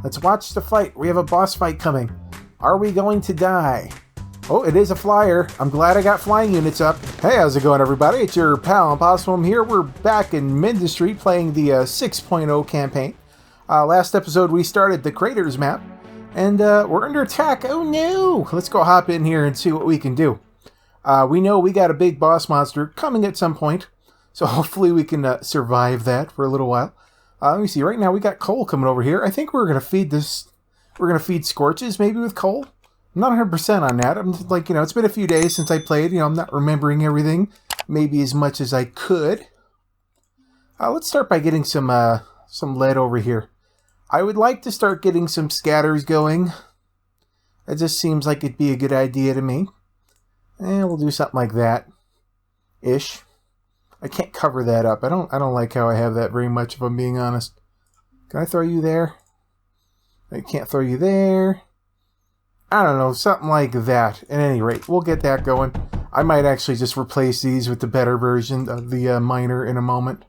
Let's watch the fight. We have a boss fight coming. Are we going to die? Oh, it is a flyer. I'm glad I got flying units up. Hey, how's it going, everybody? It's your pal Impossibum here. We're back in Mindustry playing the 6.0 campaign. Last episode we started the Craters map, and we're under attack. Oh no! Let's go hop in here and see what we can do. We know we got a big boss monster coming at some point, so hopefully we can survive that for a little while. Let me see. Right now we got coal coming over here. I think we're gonna feed this. We're gonna feed scorches maybe with coal. I'm not 100% on that. I'm just like, it's been a few days since I played. I'm not remembering everything maybe as much as I could. Let's start by getting some lead over here. I would like to start getting some scatters going. It just seems like it'd be a good idea to me. And we'll do something like that. Ish. I can't cover that up. I don't like how I have that very much, if I'm being honest. Can I throw you there? I can't throw you there. I don't know, something like that. At any rate, we'll get that going. I might actually just replace these with the better version of the miner in a moment.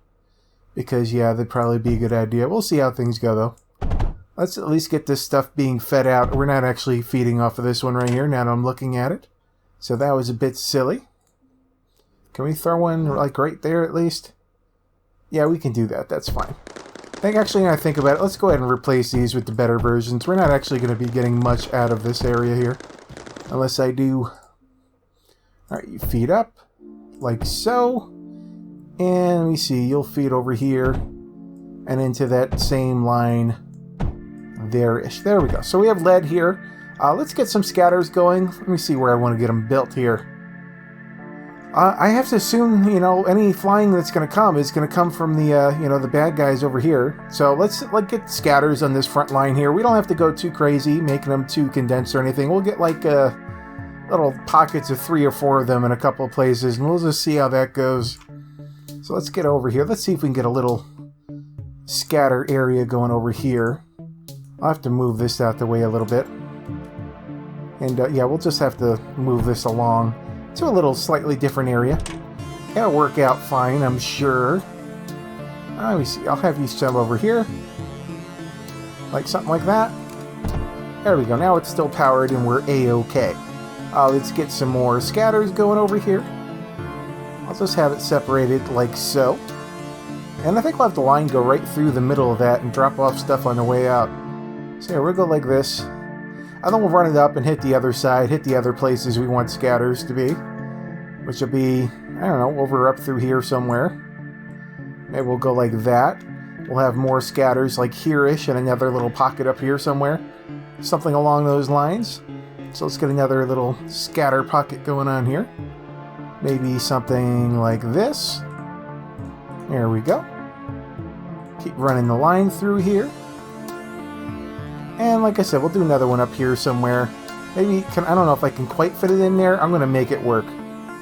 Because, yeah, that'd probably be a good idea. We'll see how things go, though. Let's at least get this stuff being fed out. We're not actually feeding off of this one right here, now that I'm looking at it. So that was a bit silly. Can we throw one, like, right there at least? Yeah, we can do that. That's fine. Actually, when I think about it, let's go ahead and replace these with the better versions. We're not actually going to be getting much out of this area here. Unless I do... Alright, you feed up. Like so. And let me see, you'll feed over here. And into that same line. There-ish. There we go. So we have lead here. Let's get some scatters going. Let me see where I want to get them built here. I have to assume, any flying that's going to come is going to come from the, the bad guys over here. So let's get scatters on this front line here. We don't have to go too crazy, making them too condensed or anything. We'll get like little pockets of 3 or 4 of them in a couple of places, and we'll just see how that goes. So let's get over here. Let's see if we can get a little scatter area going over here. I'll have to move this out the way a little bit. And yeah, we'll just have to move this along to a little slightly different area. It'll work out fine, I'm sure. Let me see. I'll have you set over here. Like something like that. There we go. Now it's still powered and we're A-okay. Let's get some more scatters going over here. I'll just have it separated like so. And I think we'll have the line go right through the middle of that and drop off stuff on the way out. So yeah, we'll go like this. And then we'll run it up and hit the other side, hit the other places we want scatters to be. Which will be, I don't know, over up through here somewhere. Maybe we'll go like that. We'll have more scatters like here-ish and another little pocket up here somewhere. Something along those lines. So let's get another little scatter pocket going on here. Maybe something like this. There we go. Keep running the line through here. And like I said, we'll do another one up here somewhere. Maybe, I don't know if I can quite fit it in there. I'm going to make it work.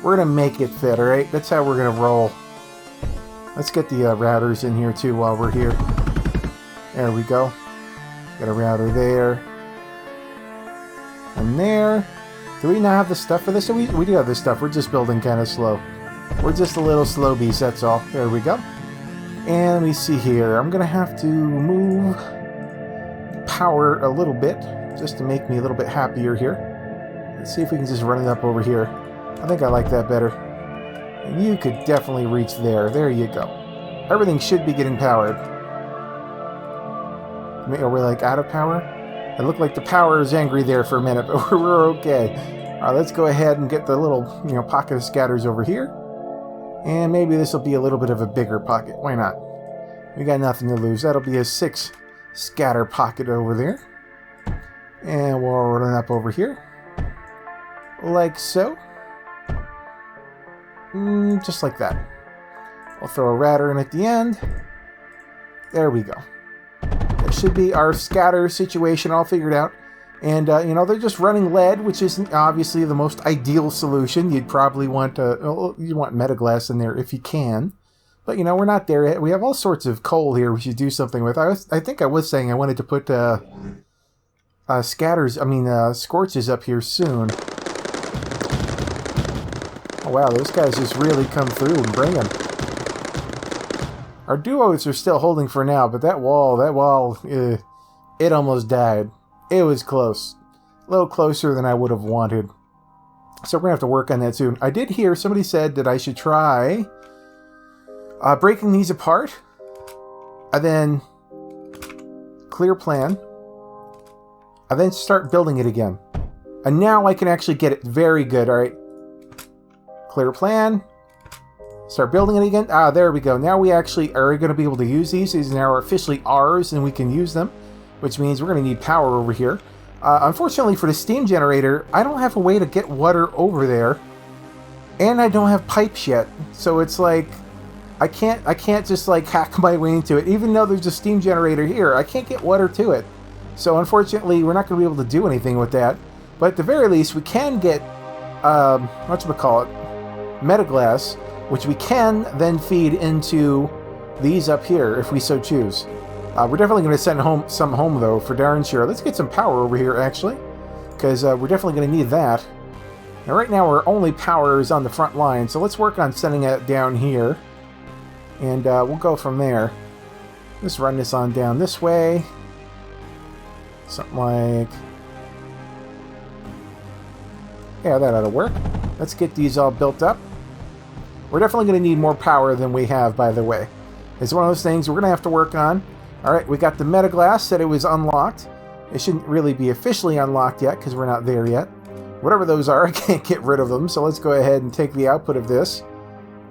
We're going to make it fit, alright? That's how we're going to roll. Let's get the routers in here too while we're here. There we go. Got a router there. And there. Do we not have the stuff for this? We do have this stuff. We're just building kind of slow. We're just a little slow beast, that's all. There we go. And let me see here. I'm going to have to move power a little bit just to make me a little bit happier here. Let's see if we can just run it up over here. I think I like that better. And you could definitely reach there. There you go. Everything should be getting powered. Are we like out of power? It looked like the power is angry there for a minute, but we're okay. Let's go ahead and get the little pocket of scatters over here. And maybe this will be a little bit of a bigger pocket. Why not? We got nothing to lose. That'll be a 6 scatter pocket over there. And we'll run up over here. Like so. Just like that. We'll throw a router in at the end. There we go. That should be our scatter situation all figured out. And, they're just running lead, which isn't obviously the most ideal solution. You'd probably want you want Metaglass in there if you can. But, we're not there yet. We have all sorts of coal here we should do something with. I think I was saying I wanted to put scorches up here soon. Oh, wow, those guys just really come through and bring them. Our duos are still holding for now, but that wall, It almost died. It was close. A little closer than I would have wanted. So we're going to have to work on that soon. I did hear somebody said that I should try breaking these apart. And then clear plan. And then start building it again. And now I can actually get it very good, alright? Clear plan. Start building it again. Ah, there we go. Now we actually are going to be able to use these. These now are officially ours, and we can use them. Which means we're going to need power over here. Unfortunately for the steam generator, I don't have a way to get water over there. And I don't have pipes yet. So it's like, I can't just like hack my way into it. Even though there's a steam generator here, I can't get water to it. So unfortunately, we're not going to be able to do anything with that. But at the very least, we can get, whatchamacallit, Metaglass, which we can then feed into these up here if we so choose. We're definitely going to send some home, though, for darn sure. Let's get some power over here, actually, because we're definitely going to need that. Now, right now, our only power is on the front line, so let's work on sending it down here, and we'll go from there. Let's run this on down this way. Something like... yeah, that ought to work. Let's get these all built up. We're definitely going to need more power than we have, by the way. It's one of those things we're going to have to work on. Alright, we got the Metaglass, said it was unlocked. It shouldn't really be officially unlocked yet, because we're not there yet. Whatever those are, I can't get rid of them, so let's go ahead and take the output of this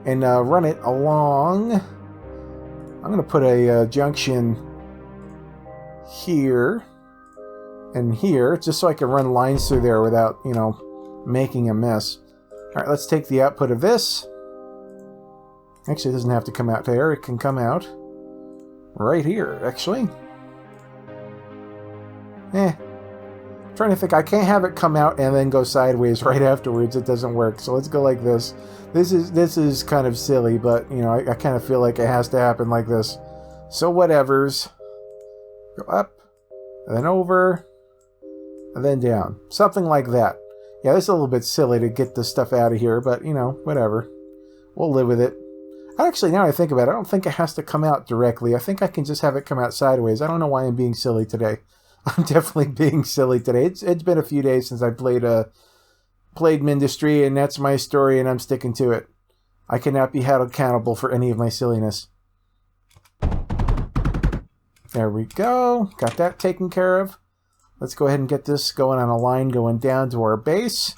and run it along. I'm going to put a junction here and here, just so I can run lines through there without, you know, making a mess. Alright, let's take the output of this. Actually, it doesn't have to come out there. It can come out right here, actually. Trying to think. I can't have it come out and then go sideways right afterwards. It doesn't work. So let's go like this. This is kind of silly, but, you know, I kind of feel like it has to happen like this. So whatevers. Go up, and then over, and then down. Something like that. Yeah, this is a little bit silly to get this stuff out of here, but, you know, whatever. We'll live with it. Actually, now I think about it, I don't think it has to come out directly. I think I can just have it come out sideways. I don't know why I'm being silly today. I'm definitely being silly today. It's been a few days since I played Mindustry, and that's my story, and I'm sticking to it. I cannot be held accountable for any of my silliness. There we go. Got that taken care of. Let's go ahead and get this going on a line going down to our base,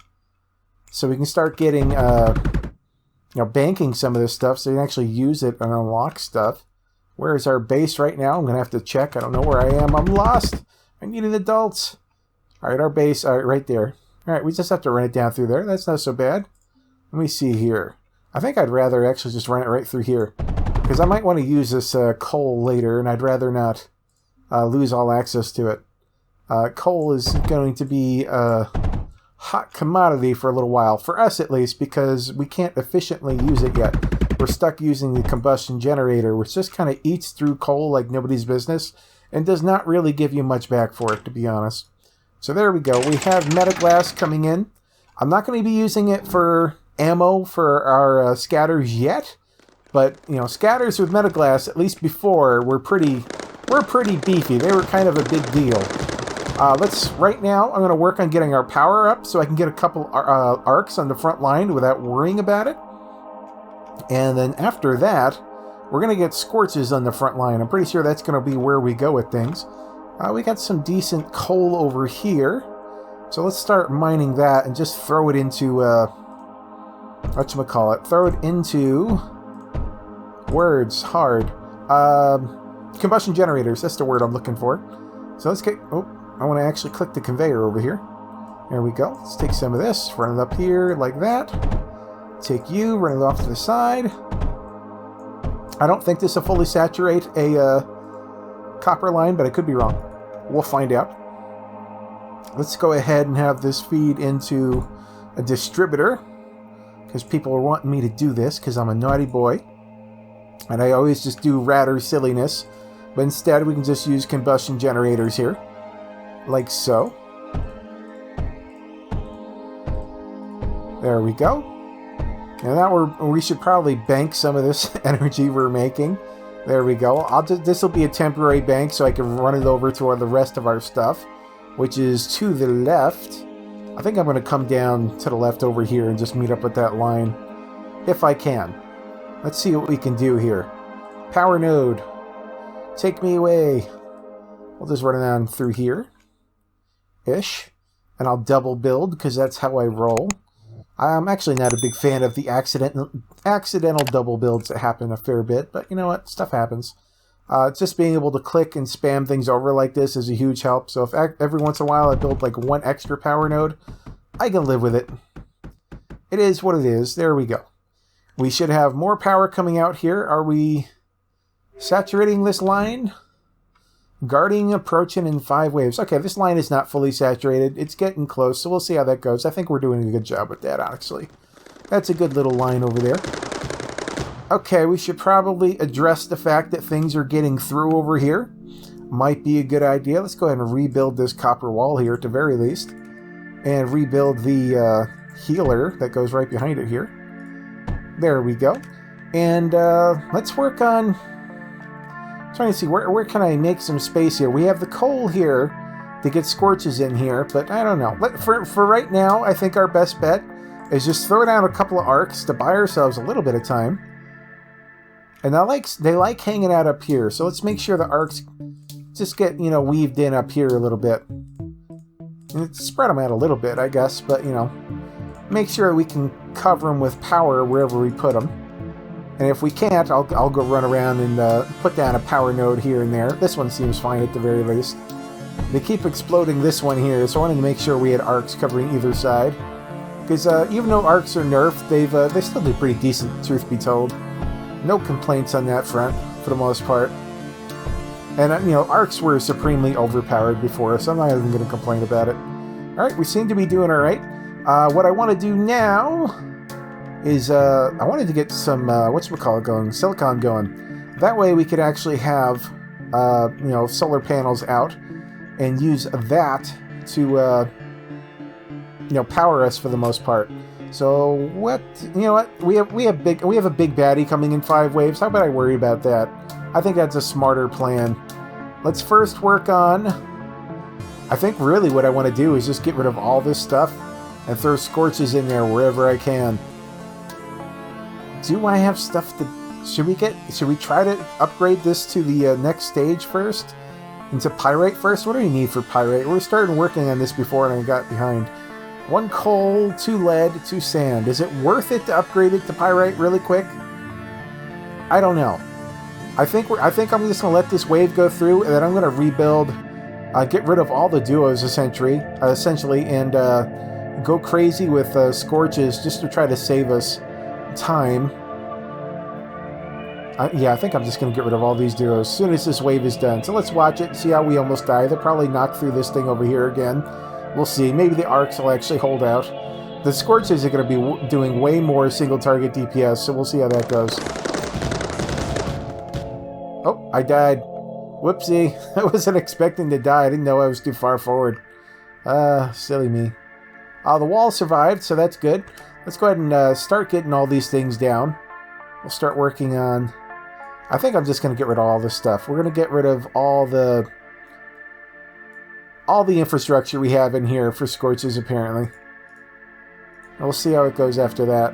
so we can start getting, you know, banking some of this stuff so you can actually use it and unlock stuff. Where is our base right now? I'm going to have to check. I don't know where I am. I'm lost. I need an adult. Alright, our base, alright, right there. Alright, we just have to run it down through there. That's not so bad. Let me see here. I think I'd rather actually just run it right through here, because I might want to use this coal later, and I'd rather not lose all access to it. Coal is going to be a hot commodity for a little while, for us at least, because we can't efficiently use it yet. We're stuck using the combustion generator, which just kind of eats through coal like nobody's business, and does not really give you much back for it, to be honest. So there we go. We have Metaglass coming in. I'm not going to be using it for ammo for our scatters yet, but, you know, scatters with Metaglass, at least before, were pretty beefy. They were kind of a big deal. Right now, I'm going to work on getting our power up so I can get a couple arcs on the front line without worrying about it. And then after that, we're going to get scorches on the front line. I'm pretty sure that's going to be where we go with things. We got some decent coal over here. So let's start mining that and just throw it into, whatchamacallit, throw it into, words, hard, combustion generators, that's the word I'm looking for. So let's get, oh, I want to actually click the conveyor over here. There we go. Let's take some of this, run it up here like that. Take you, run it off to the side. I don't think this will fully saturate a copper line, but I could be wrong. We'll find out. Let's go ahead and have this feed into a distributor, because people are wanting me to do this because I'm a naughty boy. And I always just do rather silliness. But instead, we can just use combustion generators here. Like so. There we go. And now we should probably bank some of this energy we're making. There we go. This will be a temporary bank so I can run it over to the rest of our stuff, which is to the left. I think I'm going to come down to the left over here and just meet up with that line, if I can. Let's see what we can do here. Power node, take me away. We'll just run it down through here-ish, and I'll double build because that's how I roll. I'm actually not a big fan of the accidental double builds that happen a fair bit, but you know what? Stuff happens. Just being able to click and spam things over like this is a huge help. So if every once in a while I build like one extra power node, I can live with it. It is what it is. There we go. We should have more power coming out here. Are we saturating this line? Guarding approaching in 5 waves. Okay, this line is not fully saturated. It's getting close, so we'll see how that goes. I think we're doing a good job with that, actually. That's a good little line over there. Okay, we should probably address the fact that things are getting through over here. Might be a good idea. Let's go ahead and rebuild this copper wall here at the very least. And rebuild the healer that goes right behind it here. There we go. And let's work on... trying to see, where can I make some space here? We have the coal here to get scorches in here, but I don't know. For right now, I think our best bet is just throw down a couple of arcs to buy ourselves a little bit of time. And they like hanging out up here, so let's make sure the arcs just get, you know, weaved in up here a little bit. And spread them out a little bit, I guess, but, you know, make sure we can cover them with power wherever we put them. And if we can't, I'll go run around and put down a power node here and there. This one seems fine at the very least. They keep exploding this one here, so I wanted to make sure we had arcs covering either side. Because even though arcs are nerfed, they still do pretty decent, truth be told. No complaints on that front, for the most part. And, you know, arcs were supremely overpowered before, so I'm not even going to complain about it. Alright, we seem to be doing alright. What I want to do now is I wanted to get some going, silicon going. That way we could actually have you know, solar panels out and use that to you know, power us for the most part. So you know what, we have a big baddie coming in 5 waves. How about I worry about that? I think that's a smarter plan. Let's first work on, I think really what I want to do is just get rid of all this stuff and throw scorches in there wherever I can. Do I have stuff to... Should we try to upgrade this to the next stage first? Into pyrite first? What do we need for pyrite? We're starting working on this before and I got behind. 1 coal, 2 lead, 2 sand. Is it worth it to upgrade it to pyrite really quick? I don't know. I think I'm just going to let this wave go through and then I'm going to rebuild, get rid of all the duos essentially, and go crazy with scorches just to try to save us time. Yeah, I think I'm just going to get rid of all these duos as soon as this wave is done. So let's watch it, see how we almost die. They'll probably knock through this thing over here again. We'll see. Maybe the arcs will actually hold out. The scorches are going to be doing way more single target DPS, so we'll see how that goes. Oh, I died. Whoopsie. I wasn't expecting to die. I didn't know I was too far forward. Silly me. The wall survived, so that's good. Let's go ahead and start getting all these things down. We'll start working on... I think I'm just going to get rid of all this stuff. We're going to get rid of all the infrastructure we have in here for scorches, apparently. And we'll see how it goes after that.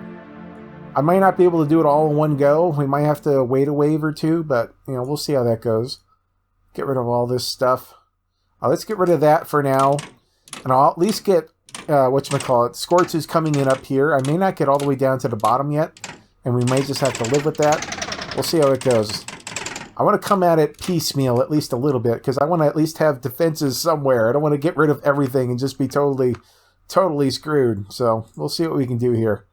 I might not be able to do it all in one go. We might have to wait a wave or two, but, you know, we'll see how that goes. Get rid of all this stuff. Let's get rid of that for now. And I'll at least get... scorches coming in up here. I may not get all the way down to the bottom yet, and we might just have to live with that. We'll see how it goes. I want to come at it piecemeal at least a little bit, because I want to at least have defenses somewhere. I don't want to get rid of everything and just be totally screwed. So we'll see what we can do here.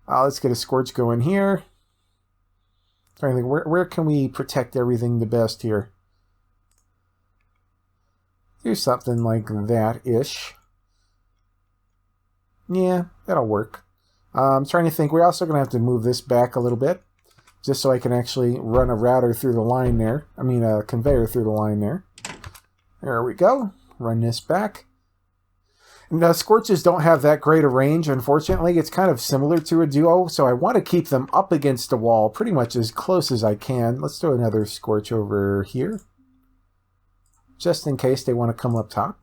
Let's get a scorch going here. Trying to think, where can we protect everything the best here? Do something like that-ish. Yeah, that'll work. I'm trying to think. We're also going to have to move this back a little bit, just so I can actually run a router through the line there. I mean, a conveyor through the line there. There we go. Run this back. Now, Scorches don't have that great a range, unfortunately. It's kind of similar to a Duo, so I want to keep them up against the wall pretty much as close as I can. Let's throw another Scorch over here, just in case they want to come up top.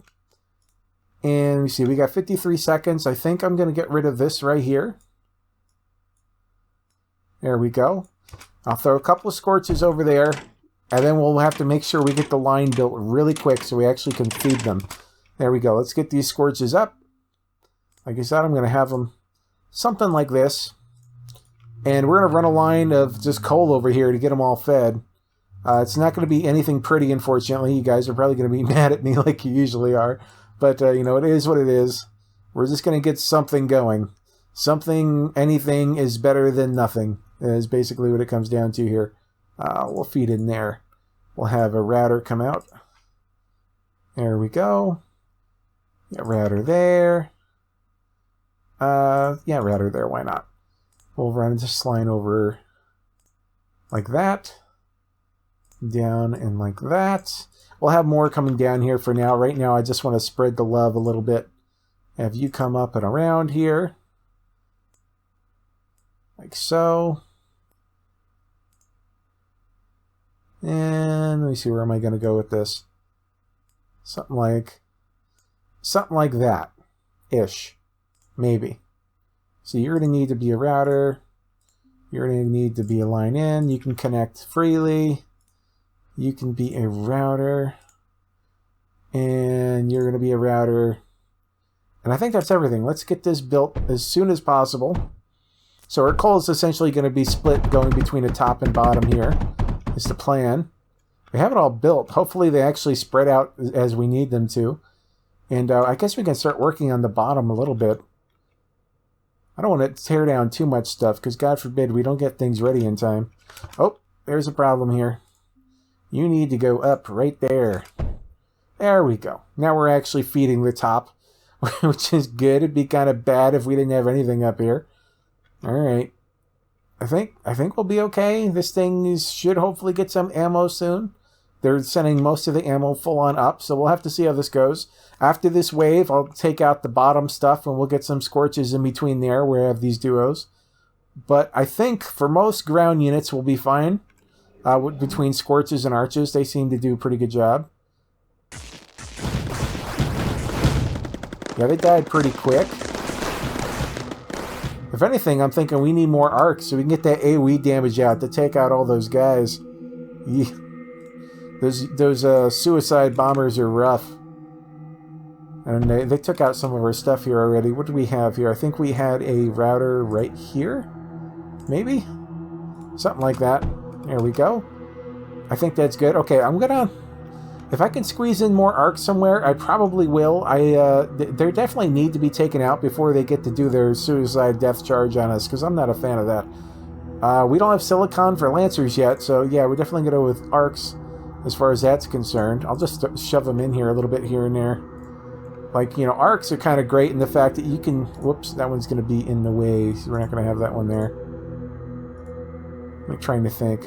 And we see we got 53 seconds. I think I'm going to get rid of this right here. There we go. I'll throw a couple of Scorches over there, and then we'll have to make sure we get the line built really quick so we actually can feed them. There we go. Let's get these Scorches up. Like I said, I'm going to have them something like this. And we're going to run a line of just coal over here to get them all fed. It's not going to be anything pretty, unfortunately. You guys are probably going to be mad at me like you usually are. But, you know, it is what it is. We're just going to get something going. Something, anything is better than nothing, is basically what it comes down to here. We'll feed in there. We'll have a router come out. There we go. Get router there. Yeah, router there. Why not? We'll run this line over like that. Down and like that. We'll have more coming down here for now. Right now, I just want to spread the love a little bit. Have you come up and around here. Like so. And let me see, where am I going to go with this? Something like that. Ish. Maybe. So you're going to need to be a router. You're going to need to be a line in. You can connect freely. You can be a router. And you're going to be a router. And I think that's everything. Let's get this built as soon as possible. So our coal is essentially going to be split going between the top and bottom here. Is the plan. We have it all built. Hopefully they actually spread out as we need them to. And I guess we can start working on the bottom a little bit. I don't want to tear down too much stuff because God forbid we don't get things ready in time. Oh, there's a problem here. You need to go up right there. There we go. Now we're actually feeding the top, which is good. It'd be kind of bad if we didn't have anything up here. All right. I think we'll be okay. This thing should hopefully get some ammo soon. They're sending most of the ammo full on up, so we'll have to see how this goes. After this wave, I'll take out the bottom stuff and we'll get some Scorches in between there where I have these Duos. But I think for most ground units we'll be fine. Between Scorches and Arches, they seem to do a pretty good job. Yeah, they died pretty quick. If anything, I'm thinking we need more arcs so we can get that AoE damage out to take out all those guys. Yeah. Those suicide bombers are rough. And they took out some of our stuff here already. What do we have here? I think we had a router right here? Maybe? Something like that. There we go. I think that's good. Okay, I'm gonna... If I can squeeze in more arcs somewhere, I probably will. They definitely need to be taken out before they get to do their suicide death charge on us, because I'm not a fan of that. We don't have silicon for lancers yet, so yeah, we're definitely going to go with arcs as far as that's concerned. I'll just shove them in here a little bit here and there. Like, you know, arcs are kind of great in the fact that you can... Whoops, that one's going to be in the way, so we're not going to have that one there. I'm trying to think.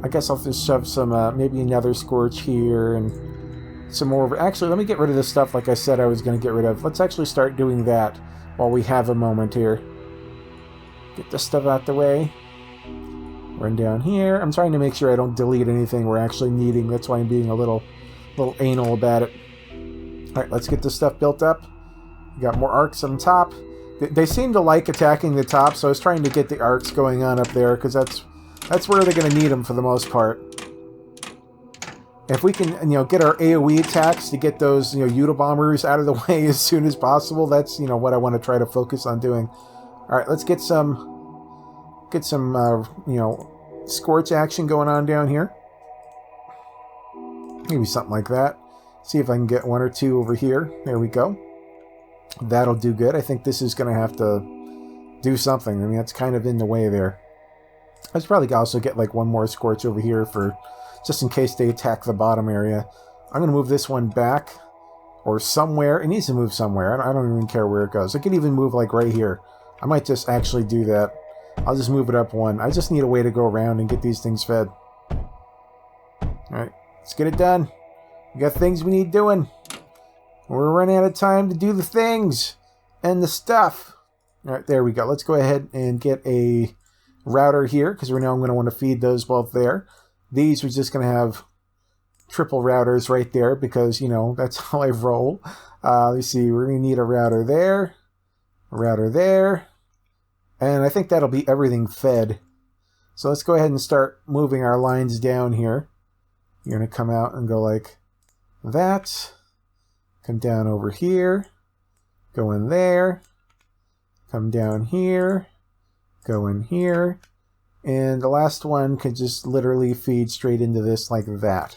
I guess I'll just shove some, maybe another Scorch here and some more. Actually, let me get rid of this stuff like I said I was going to get rid of. Let's actually start doing that while we have a moment here. Get this stuff out the way. Run down here. I'm trying to make sure I don't delete anything we're actually needing. That's why I'm being a little anal about it. Alright, let's get this stuff built up. We got more arcs on top. They seem to like attacking the top, so I was trying to get the arcs going on up there, because that's where they're going to need them for the most part. If we can, you know, get our AoE attacks to get those, you know, Uta-bombers out of the way as soon as possible, that's, you know, what I want to try to focus on doing. Alright, let's get some, you know, Scorch action going on down here. Maybe something like that. See if I can get one or two over here. There we go. That'll do good. I think this is going to have to do something. I mean, that's kind of in the way there. I should probably also get like one more Scorch over here for just in case they attack the bottom area. I'm going to move this one back or somewhere. It needs to move somewhere. I don't even care where it goes. It could even move like right here. I might just actually do that. I'll just move it up one. I just need a way to go around and get these things fed. Alright, let's get it done. We got things we need doing. We're running out of time to do the things and the stuff. All right, there we go. Let's go ahead and get a router here because we know I'm going to want to feed those both there. These are just going to have triple routers right there because, you know, that's how I roll. Let's see, we're going to need a router there, and I think that'll be everything fed. So let's go ahead and start moving our lines down here. You're going to come out and go like that. Come down over here. Go in there. Come down here. Go in here. And the last one can just literally feed straight into this like that.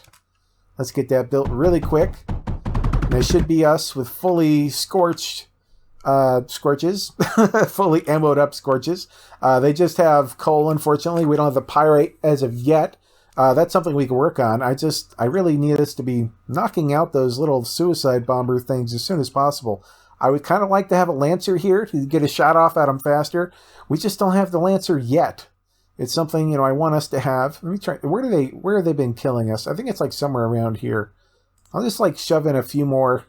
Let's get that built really quick. And it should be us with fully scorched scorches. Fully ammoed up scorches. They just have coal, unfortunately. We don't have the pyrite as of yet. That's something we can work on. I really need us to be knocking out those little suicide bomber things as soon as possible. I would kind of like to have a Lancer here to get a shot off at them faster. We just don't have the Lancer yet. It's something, you know, I want us to have. Let me try. Where have they been killing us? I think it's like somewhere around here. I'll just like shove in a few more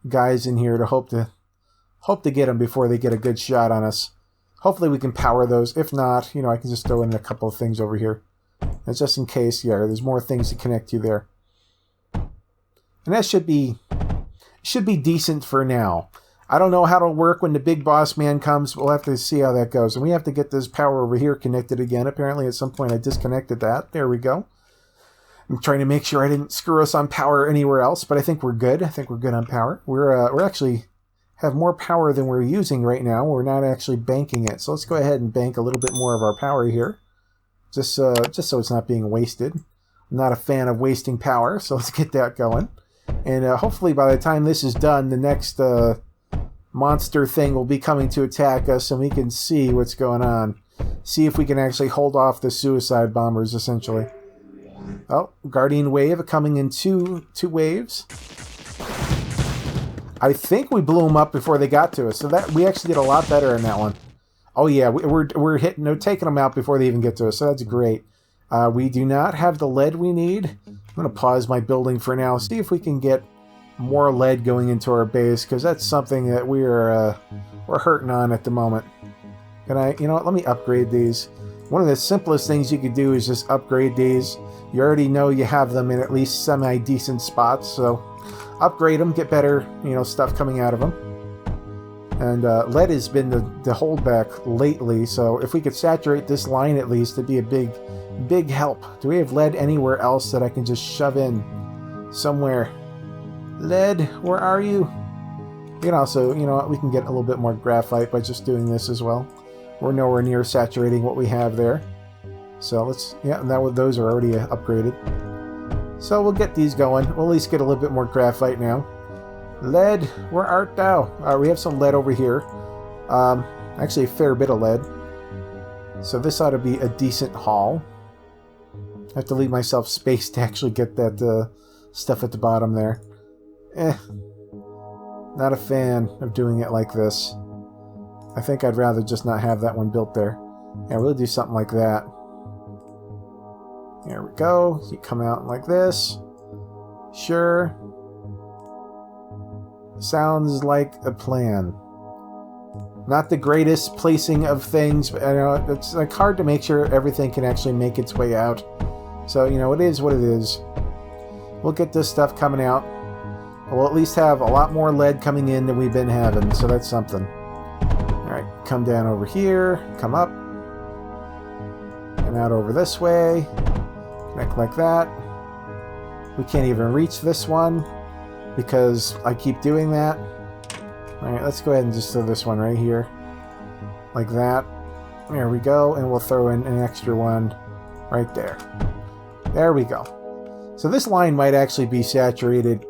guys in here to hope to get them before they get a good shot on us. Hopefully we can power those. If not, you know, I can just throw in a couple of things over here. And just in case, yeah, there's more things to connect to there. And that should be decent for now. I don't know how it'll work when the big boss man comes. We'll have to see how that goes. And we have to get this power over here connected again. Apparently at some point I disconnected that. There we go. I'm trying to make sure I didn't screw us on power anywhere else, but I think we're good. I think we're good on power. We're actually have more power than we're using right now. We're not actually banking it. So let's go ahead and bank a little bit more of our power here. Just so it's not being wasted. I'm not a fan of wasting power, so let's get that going. And hopefully by the time this is done, the next monster thing will be coming to attack us, and we can see what's going on. See if we can actually hold off the suicide bombers, essentially. Oh, Guardian Wave coming in two waves. I think we blew them up before they got to us, so that we actually did a lot better in that one. Oh yeah, we're hitting, no, taking them out before they even get to us, so that's great. We do not have the lead we need. I'm going to pause my building for now, see if we can get more lead going into our base, because that's something that we're hurting on at the moment. You know what, let me upgrade these. One of the simplest things you could do is just upgrade these. You already know you have them in at least semi-decent spots, so upgrade them, get better, you know, stuff coming out of them. And lead has been the holdback lately, so if we could saturate this line at least, it'd be a big help. Do we have lead anywhere else that I can just shove in somewhere? Lead, where are you? We can also, you know what, we can get a little bit more graphite by just doing this as well. We're nowhere near saturating what we have there. So let's, yeah, those are already upgraded. So we'll get these going. We'll at least get a little bit more graphite now. Lead, where art thou? We have some lead over here. Actually a fair bit of lead. So this ought to be a decent haul. I have to leave myself space to actually get that stuff at the bottom there. Not a fan of doing it like this. I think I'd rather just not have that one built there. Yeah, we'll do something like that. There we go. You come out like this. Sure. Sounds like a plan. Not the greatest placing of things, but you know, it's like hard to make sure everything can actually make its way out. So, you know, it is what it is. We'll get this stuff coming out. We'll at least have a lot more lead coming in than we've been having, so that's something. Alright, come down over here, come up, and out over this way, connect like that. We can't even reach this one because I keep doing that. Alright, let's go ahead and just throw this one right here, like that. There we go, and we'll throw in an extra one right there. There we go. So this line might actually be saturated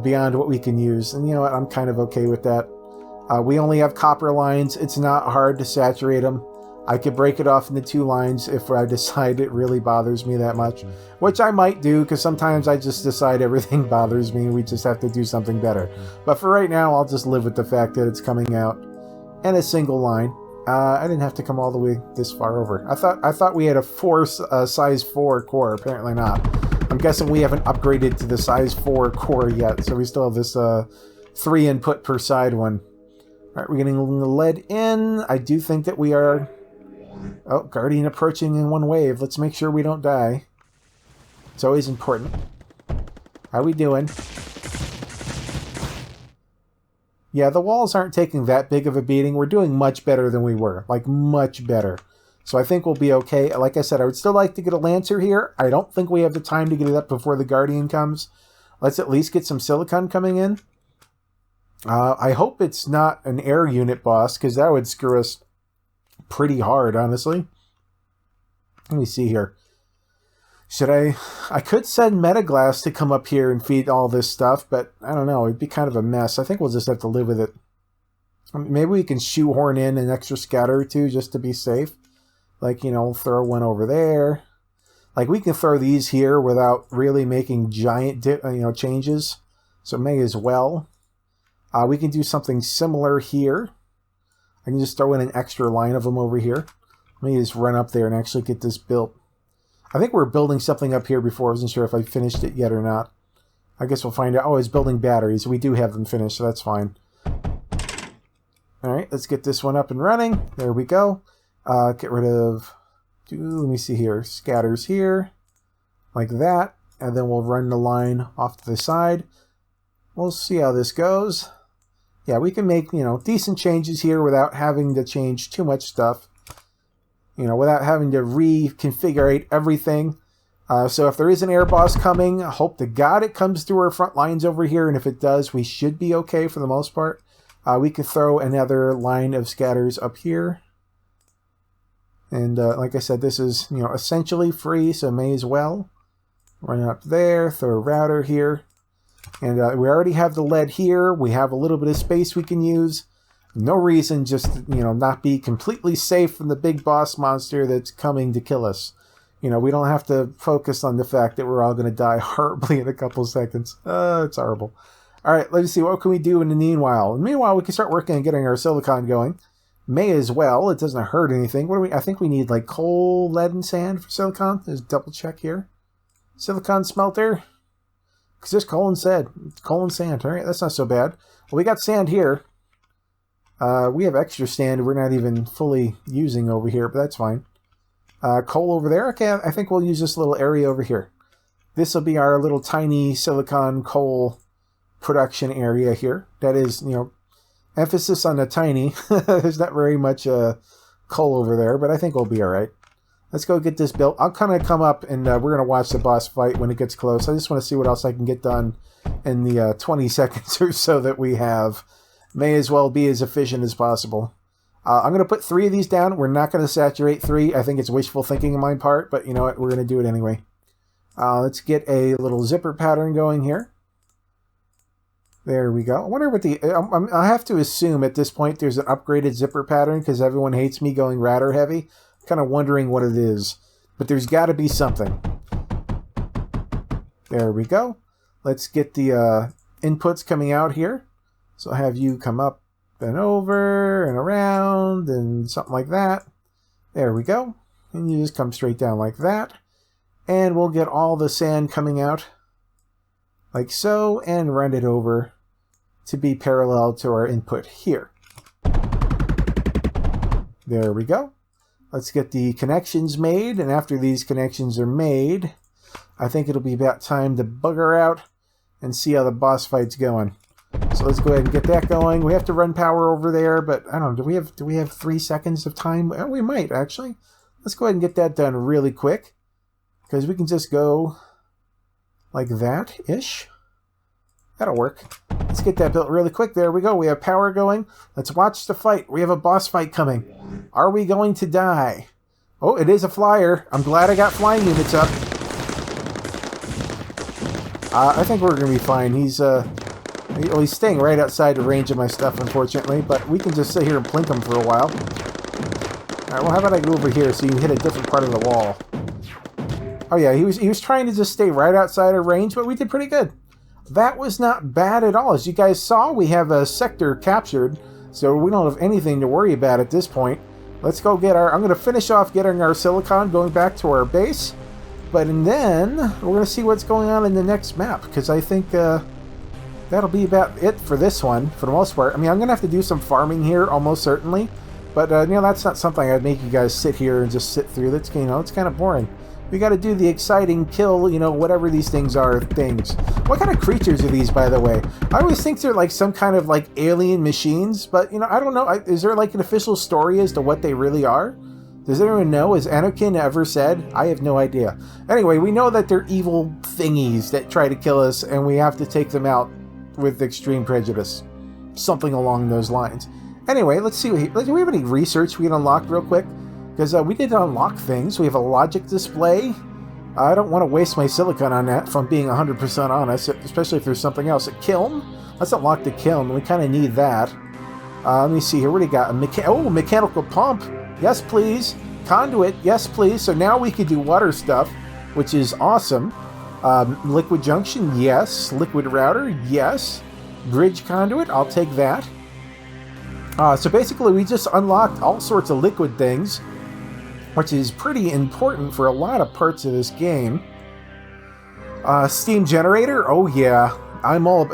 beyond what we can use, and you know what, I'm kind of okay with that. We only have copper lines. It's not hard to saturate them. I could break it off into 2 lines if I decide it really bothers me that much, which I might do, because sometimes I just decide everything bothers me and we just have to do something better. But for right now, I'll just live with the fact that it's coming out in a single line. I didn't have to come all the way this far over. I thought we had a size 4 core. Apparently not. I'm guessing we haven't upgraded to the size 4 core yet, so we still have this 3 input per side one. Alright, we're getting the lead in. I do think that we are... Oh, Guardian approaching in one wave. Let's make sure we don't die. It's always important. How we doing? Yeah, the walls aren't taking that big of a beating. We're doing much better than we were. Like, much better. So I think we'll be okay. Like I said, I would still like to get a Lancer here. I don't think we have the time to get it up before the Guardian comes. Let's at least get some silicon coming in. I hope it's not an air unit boss, because that would screw us pretty hard, honestly. Let me see here. Should I could send Metaglass to come up here and feed all this stuff, but I don't know. It'd be kind of a mess. I think we'll just have to live with it. Maybe we can shoehorn in an extra scatter or two just to be safe. Like, you know, throw one over there. Like, we can throw these here without really making giant, changes. So may as well. We can do something similar here. I can just throw in an extra line of them over here. Let me just run up there and actually get this built. I think we're building something up here before. I wasn't sure if I finished it yet or not. I guess we'll find out. Oh, it's building batteries. We do have them finished, so that's fine. Alright, let's get this one up and running. There we go. Get rid of... let me see here. Scatters here. Like that. And then we'll run the line off to the side. We'll see how this goes. Yeah, we can make, decent changes here without having to change too much stuff. Without having to reconfigure everything. So if there is an air boss coming, I hope to God it comes through our front lines over here. And if it does, we should be okay for the most part. We could throw another line of scatters up here. And like I said, this is, essentially free, so may as well. Run up there, throw a router here. And we already have the lead here. We have a little bit of space we can use. No reason just, not be completely safe from the big boss monster that's coming to kill us. We don't have to focus on the fact that we're all going to die horribly in a couple seconds. It's horrible. All right, let's see. What can we do in the meanwhile? Meanwhile, we can start working on getting our silicon going. May as well. It doesn't hurt anything. What do we? I think we need like coal, lead, and sand for silicon. Let's double check here. Silicon smelter. Because there's coal and sand. All right, that's not so bad. Well, we got sand here. We have extra sand we're not even fully using over here, but that's fine. Coal over there. Okay, I think we'll use this little area over here. This will be our little tiny silicon coal production area here. That is, emphasis on the tiny. There's not very much coal over there, but I think we'll be all right. Let's go get this built. I'll kind of come up and we're going to watch the boss fight when it gets close. I just want to see what else I can get done in the 20 seconds or so that we have. May as well be as efficient as possible. I'm going to put 3 of these down. We're not going to saturate 3. I think it's wishful thinking on my part, but you know what? We're going to do it anyway. Let's get a little zipper pattern going here. There we go. I wonder what the... I have to assume at this point there's an upgraded zipper pattern because everyone hates me going router heavy. Kind of wondering what it is, but there's got to be something. There we go. Let's get the inputs coming out here. So I'll have you come up and over and around and something like that. There we go. And you just come straight down like that. And we'll get all the sand coming out like so and run it over to be parallel to our input here. There we go. Let's get the connections made, and after these connections are made, I think it'll be about time to bugger out and see how the boss fight's going. So let's go ahead and get that going. We have to run power over there, but I don't know, do we have 3 seconds of time? We might, actually. Let's go ahead and get that done really quick, because we can just go like that-ish. That'll work. Let's get that built really quick. There we go. We have power going. Let's watch the fight. We have a boss fight coming. Are we going to die? Oh, it is a flyer. I'm glad I got flying units up. I think we're going to be fine. He's staying right outside the range of my stuff, unfortunately, but we can just sit here and plink him for a while. Alright, well, how about I go over here so you can hit a different part of the wall? Oh yeah, he was trying to just stay right outside our range, but we did pretty good. That was not bad at all. As you guys saw, we have a sector captured, so we don't have anything to worry about at this point. Let's go get our... I'm going to finish off getting our silicon, going back to our base. But then, we're going to see what's going on in the next map, because I think that that'll be about it for this one, for the most part. I mean, I'm going to have to do some farming here, almost certainly. But, you know, that's not something I'd make you guys sit here and just sit through. That's, you know, it's kind of boring. We got to do the exciting kill, you know, whatever these things are, things. What kind of creatures are these, by the way? I always think they're like some kind of like alien machines, but, you know, I don't know. Is there like an official story as to what they really are? Does anyone know? Has Anakin ever said? I have no idea. Anyway, we know that they're evil thingies that try to kill us, and we have to take them out with extreme prejudice. Something along those lines. Anyway, let's see. Do we have any research we can unlock real quick? Because we did unlock things. We have a logic display. I don't want to waste my silicon on that, if I'm being 100% honest, especially if there's something else. A kiln? Let's unlock the kiln. We kind of need that. Let me see here. What do you got? Mechanical pump. Yes, please. Conduit. Yes, please. So now we can do water stuff, which is awesome. Liquid junction. Yes. Liquid router. Yes. Bridge conduit. I'll take that. So basically, we just unlocked all sorts of liquid things, which is pretty important for a lot of parts of this game. Steam generator. Oh, yeah.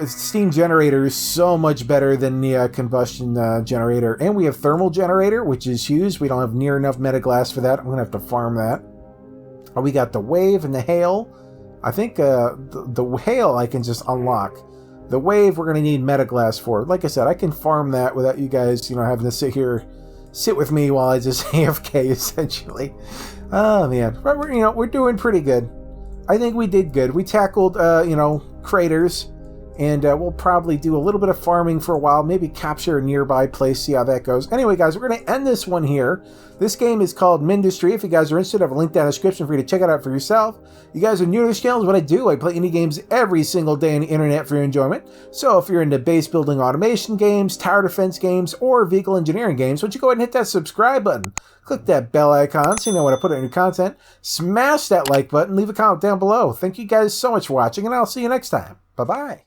Steam generator is so much better than the combustion generator. And we have thermal generator, which is huge. We don't have near enough Metaglass for that. I'm going to have to farm that. We got the wave and the hail. I think the hail I can just unlock. The wave we're going to need Metaglass for. Like I said, I can farm that without you guys, you know, having to sit with me while I just AFK, essentially. Oh, man. But we're doing pretty good. I think we did good. We tackled, you know, craters. And we'll probably do a little bit of farming for a while, maybe capture a nearby place, see how that goes. Anyway, guys, we're going to end this one here. This game is called Mindustry. If you guys are interested, I have a link down in the description for you to check it out for yourself. You guys are new to this channel, is what I do. I play indie games every single day on the internet for your enjoyment. So if you're into base building automation games, tower defense games, or vehicle engineering games, why don't you go ahead and hit that subscribe button. Click that bell icon so you know when I put out new content. Smash that like button, leave a comment down below. Thank you guys so much for watching, and I'll see you next time. Bye-bye.